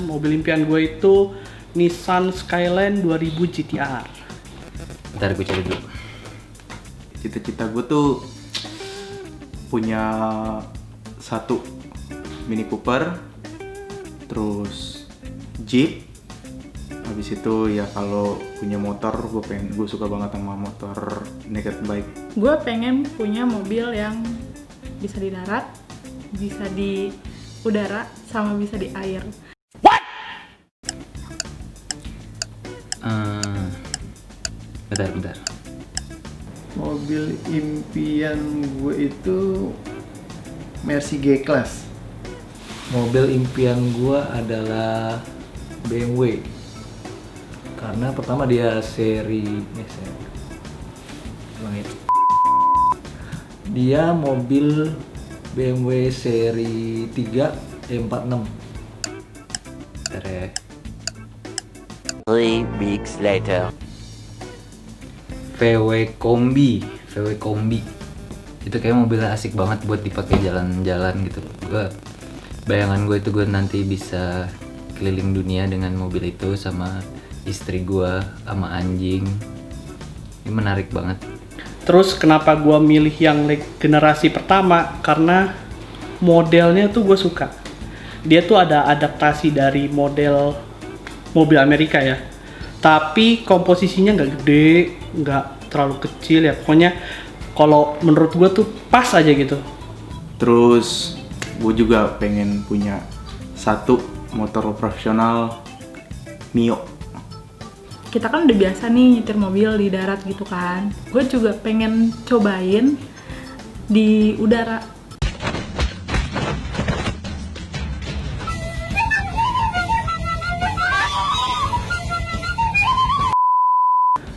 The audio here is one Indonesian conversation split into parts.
mobil impian gue itu Nissan Skyline 2000 GTR. Bentar gue cari dulu. Cita-cita gue tuh punya satu Mini Cooper, terus Jeep. Habis itu ya kalau punya motor, gue suka banget sama motor naked bike. Gue pengen punya mobil yang bisa di darat, bisa di udara, sama bisa di air. Bentar. Mobil impian gue itu Mercy G-Class. Mobil impian gue adalah BMW. Karena pertama dia dia mobil BMW seri 3 E46. Bentar ya. 3 weeks later. VW Kombi. Itu kayak mobil asik banget buat dipakai jalan-jalan gitu. Bayangan gue itu gue nanti bisa keliling dunia dengan mobil itu sama istri gue sama anjing. Ini menarik banget. Terus kenapa gue milih yang generasi pertama? Karena modelnya tuh gue suka. Dia tuh ada adaptasi dari model mobil Amerika ya. Tapi komposisinya nggak gede, nggak terlalu kecil ya. Pokoknya kalau menurut gue tuh pas aja gitu. Terus gue juga pengen punya satu motor profesional Mio. Kita kan udah biasa nih nyetir mobil di darat gitu kan. Gue juga pengen cobain di udara.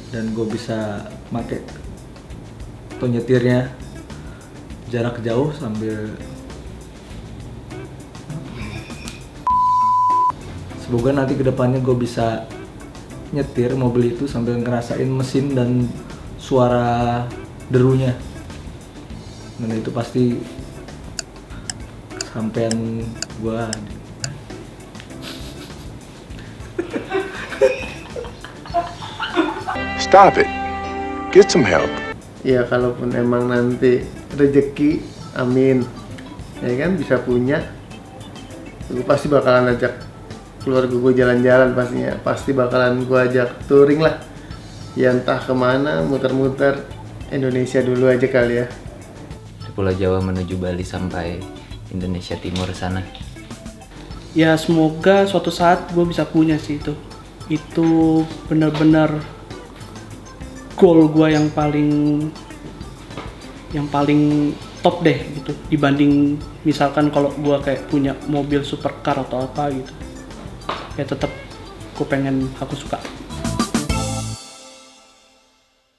Dan gue bisa pakai atau nyetirnya jarak jauh sambil semoga nanti kedepannya gue bisa nyetir mobil itu sambil ngerasain mesin dan suara derunya, dan itu pasti sampean gue. Stop it. Get some help. Ya kalaupun emang nanti rezeki, amin, ya kan bisa punya, gue pasti bakalan ajak keluarga gue jalan-jalan pastinya. Pasti bakalan gue ajak touring lah, ya entah kemana, muter-muter Indonesia dulu aja kali ya. Dari Pulau Jawa menuju Bali sampai Indonesia Timur sana. Ya semoga suatu saat gue bisa punya sih itu. Itu benar-benar goal gue yang paling top deh gitu, dibanding misalkan kalau gue kayak punya mobil supercar atau apa gitu. Ya tetap gue pengen, aku suka.